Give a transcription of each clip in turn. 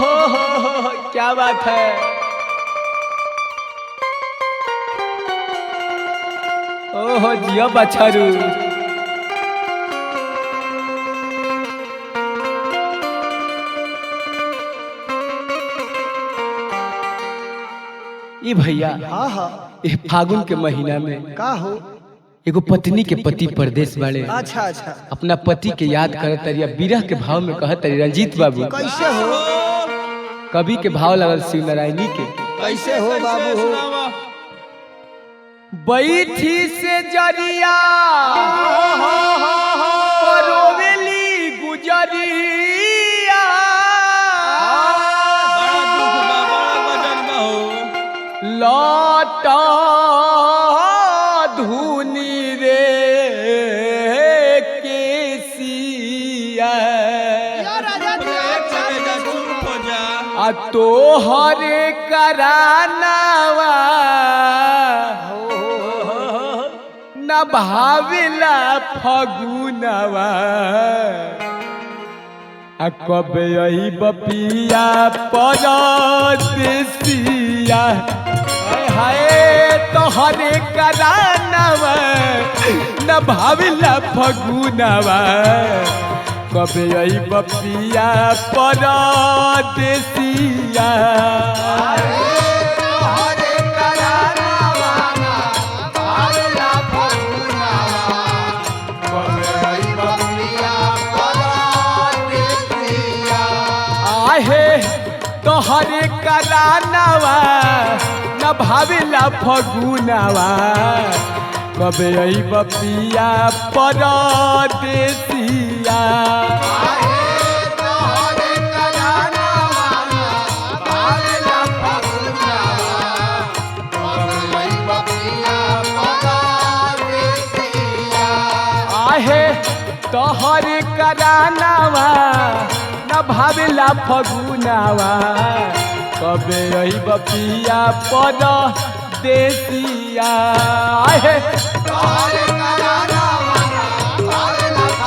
हो, क्या बात है। ओहो जियो बछरू। ये भैया हाँ हाँ ये फागुन के महीना में का हो। एगो पत्नी के पति परदेश बाड़े, अच्छा अच्छा अपना पति के याद करत तरिया विरह के भाव में कहत तरी। रंजीत बाबू कैसे हो कवि के भाव लगल शिव नारायणी के। कैसे हो बाबू हो। बैठी से जरिया रोवेली गुजरिया लौटा धुनी रे केसिया आ तोहर करानावा न भाविला फगुनवा आ कब आई बपिया परदेसिया हाय तोहर करानावा न भाविला फगुनवा कब आई बपिया परदेसिया तोहर करानावा न भाविला फगुनवा कब आई बपिया परदेसिया आहे तोहर करानावा न भाविला फगुनवा कबे आई बपिया परदेसिया आहे तोहर करानावा न भाविला फगुनवा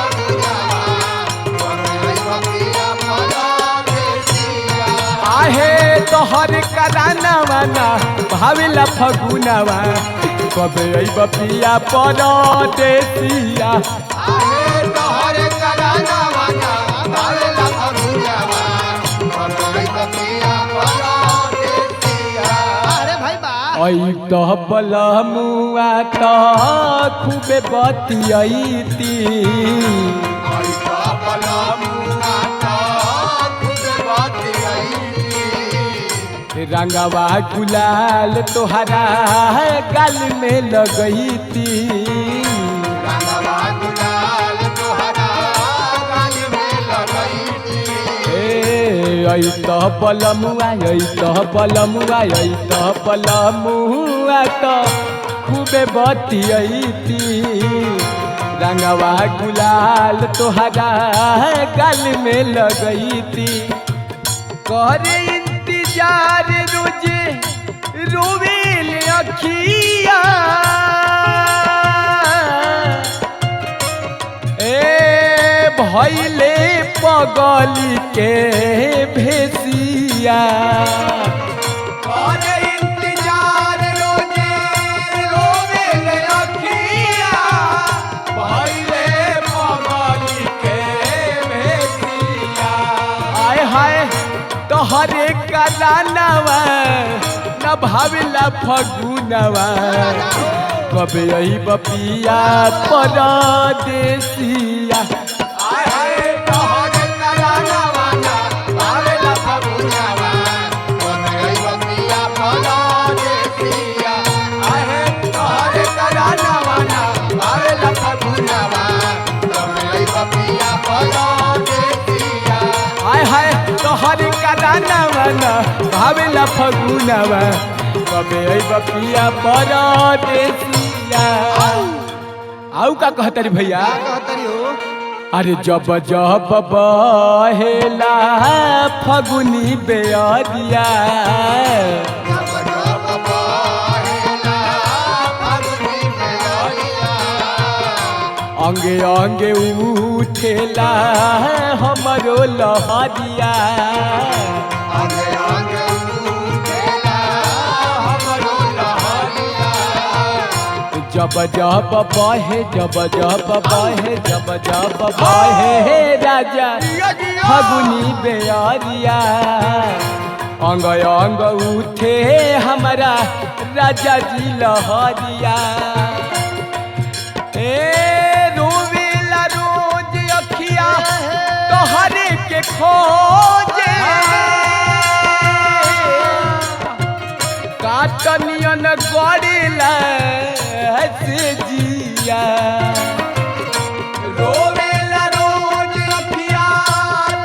आहे तोहर करानावा न भाविला फगुनवा कबे आई बपिया परदेसिया तो बलमुआ तो खूबे बतियती रंगवा गुलाल तोहरा गाल में लगईती तो बलमुआ तो खूबे बतियती रंगवा गुलाल तोहरा गाल में लगईती करे इंतजार रोजे रोवेल अखिया भइले पगली के भेसिया करे इंतजार रोजे रोवेल अखिया भइले पगली के भेसिया आय हाय तोहरे करानावा न भाविला फगुनवा कबे आई बपिया परदेसिया तोहर करानावा न भाविला फगुनवा कबे आई बपिया परदेसिया। आऊ का कहतरी भैया अरे जब जब बहेला फगुनी बेअरिया अंगे अंगे उठेला हमरो लहरिया जब जब बहे जब जब बहे जब जब बहे हे राजा फगुनी बेअरिया अंग अंग उठे हमारा राजा जी लहरिया ए रोवेला रोज अखिया तोहरे के खोजे काटनियन गड़ेला से जिया रोवेला रोज अखिया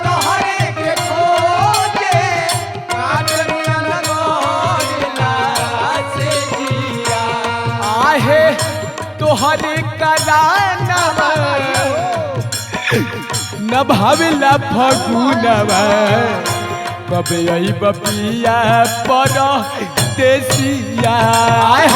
तोहरे के खोजे काटनियन गड़ेला से जिया आहे तोहरे कराना न भावेला फगुनवा कब आई बपिया पर देसिया हाय